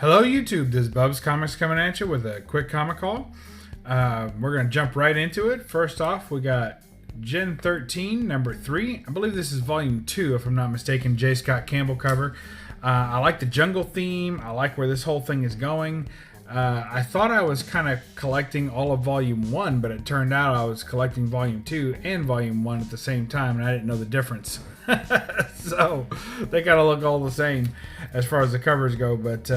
Hello YouTube, this is BUB'S Comics coming at you with a quick comic haul. We're going to jump right into it. First off, we got Gen 13, number 3. I believe this is volume 2, if I'm not mistaken, J. Scott Campbell cover. I like the jungle theme. I like where this whole thing is going. I thought I was kind of collecting all of volume 1, but it turned out I was collecting volume 2 and volume 1 at the same time, and I didn't know the difference. So they kind of look all the same as far as the covers go, but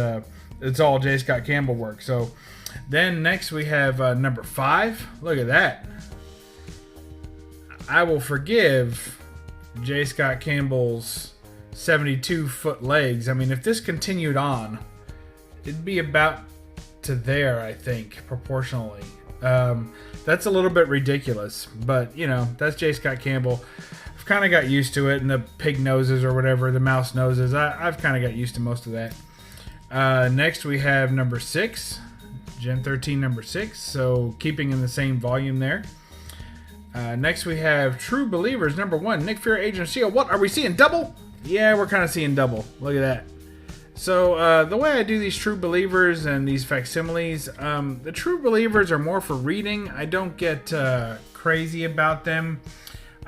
it's all J. Scott Campbell work. So then next we have number 5. Look at that. I will forgive J. Scott Campbell's 72-foot legs. I mean, if this continued on, it'd be about to there, I think, proportionally. That's a little bit ridiculous, but you know, that's J. Scott Campbell. I've kind of got used to it, and the pig noses or whatever, the mouse noses, I've kind of got used to most of that. Next we have number 6, Gen 13 number 6, so keeping in the same volume there. Next we have True Believers number 1, Nick Fury, Agent of S.H.I.E.L.D. What, are we seeing double? Yeah, we're kind of seeing double. Look at that. So the way I do these True Believers and these facsimiles, the True Believers are more for reading. I don't get crazy about them.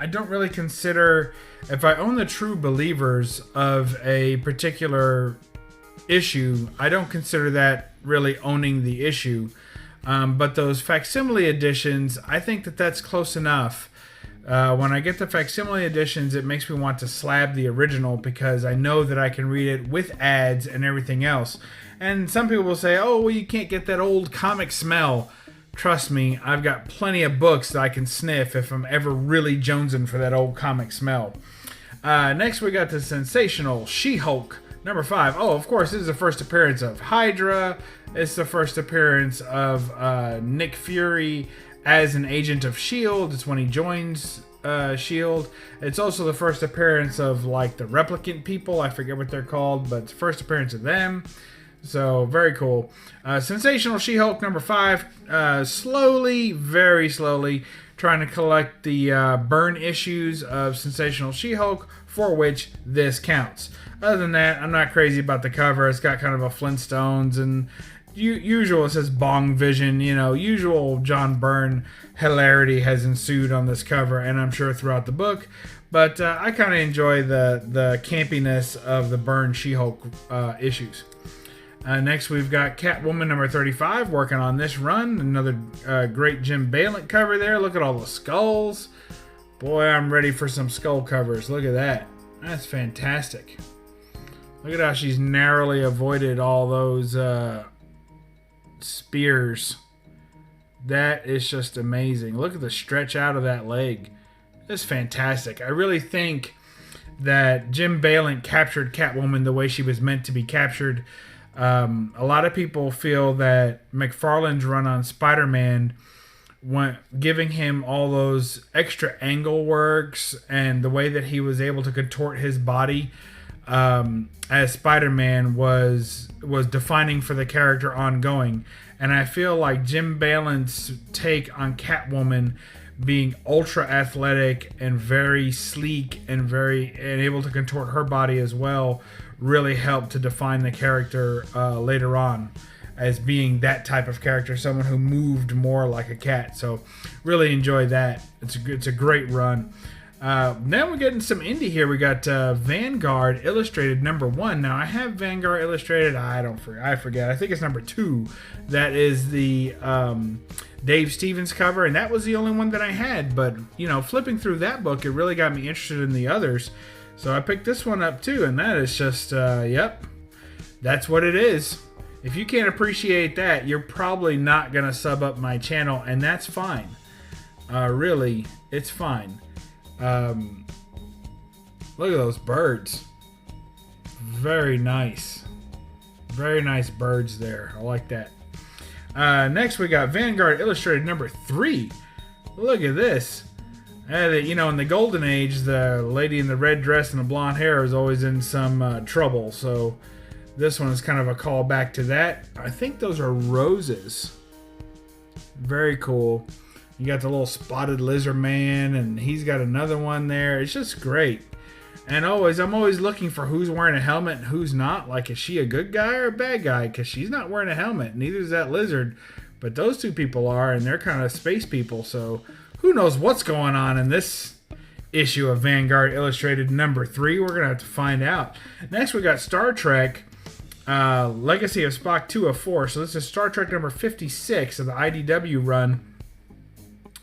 I don't really consider, if I own the True Believers of a particular issue, I don't consider that really owning the issue. But those facsimile editions, I think that that's close enough. When I get the facsimile editions, it makes me want to slab the original because I know that I can read it with ads and everything else. And some people will say, oh, well, you can't get that old comic smell. Trust me, I've got plenty of books that I can sniff if I'm ever really jonesing for that old comic smell. Next, we got the sensational She-Hulk number 5. Oh, of course, this is the first appearance of Hydra. It's the first appearance of Nick Fury as an agent of S.H.I.E.L.D. It's when he joins S.H.I.E.L.D. It's also the first appearance of, like, the replicant people. I forget what they're called, but it's the first appearance of them. So, very cool. Sensational She-Hulk number 5. Slowly, very slowly, trying to collect the burn issues of Sensational She-Hulk, for which this counts. Other than that, I'm not crazy about the cover. It's got kind of a Flintstones and usual, it says Bong Vision, you know, usual John Byrne hilarity has ensued on this cover, and I'm sure throughout the book. But I kind of enjoy the campiness of the Byrne She-Hulk issues. Next, we've got Catwoman number 35 working on this run. Another great Jim Balent cover there. Look at all the skulls. Boy, I'm ready for some skull covers. Look at that. That's fantastic. Look at how she's narrowly avoided all those spears. That is just amazing. Look at the stretch out of that leg. It's fantastic. I really think that Jim Balent captured Catwoman the way she was meant to be captured. A lot of people feel that McFarlane's run on Spider-Man, giving him all those extra angle works and the way that he was able to contort his body as Spider-Man was defining for the character ongoing. And I feel like Jim Balent's take on Catwoman being ultra athletic and very sleek and able to contort her body as well really helped to define the character later on as being that type of character, someone who moved more like a cat. So really enjoy that. It's a great run. Now we're getting some indie here. We got Vanguard Illustrated number 1. Now I have Vanguard Illustrated. I forget. I think it's number 2. That is the Dave Stevens cover, and that was the only one that I had. But you know, flipping through that book, it really got me interested in the others. So I picked this one up too, and that is just yep, that's what it is. If you can't appreciate that, you're probably not gonna sub up my channel, and that's fine. Really, it's fine. Look at those birds. Very nice. Very nice birds there. I like that. Next we got Vanguard Illustrated number 3. Look at this. You know, in the golden age, the lady in the red dress and the blonde hair was always in some trouble. So this one is kind of a callback to that. I think those are roses. Very cool. You got the little spotted lizard man, and he's got another one there. It's just great. And I'm always looking for who's wearing a helmet and who's not. Like, is she a good guy or a bad guy? Because she's not wearing a helmet. Neither is that lizard. But those two people are, and they're kind of space people. So who knows what's going on in this issue of Vanguard Illustrated number 3. We're going to have to find out. Next, we got Star Trek Legacy of Spock 2 of 4. So this is Star Trek number 56 of the IDW run.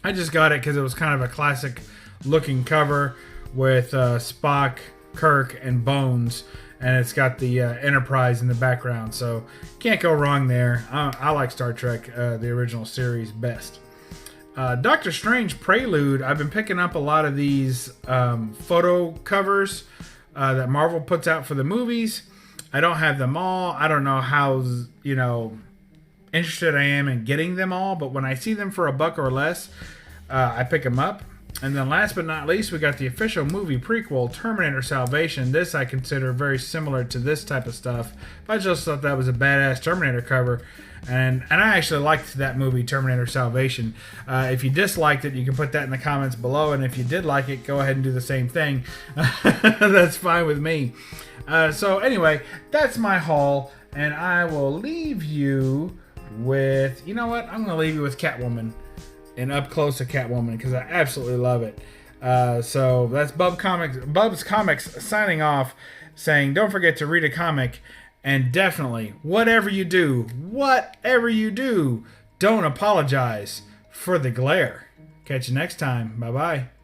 I just got it because it was kind of a classic looking cover with Spock, Kirk, and Bones, and it's got the Enterprise in the background, so can't go wrong there. I like Star Trek, the original series, best. Doctor Strange Prelude, I've been picking up a lot of these photo covers that Marvel puts out for the movies. I don't have them all. I don't know how, interested I am in getting them all, but when I see them for $1 or less, I pick them up. And then last but not least, we got the official movie prequel, Terminator Salvation. This I consider very similar to this type of stuff. But I just thought that was a badass Terminator cover. And I actually liked that movie, Terminator Salvation. If you disliked it, you can put that in the comments below. And if you did like it, go ahead and do the same thing. That's fine with me. So anyway, that's my haul. And I will leave you with, you know what? I'm going to leave you with Catwoman. And up close to Catwoman because I absolutely love it. So that's Bub's Comics signing off, saying don't forget to read a comic, and definitely whatever you do, don't apologize for the glare. Catch you next time. Bye bye.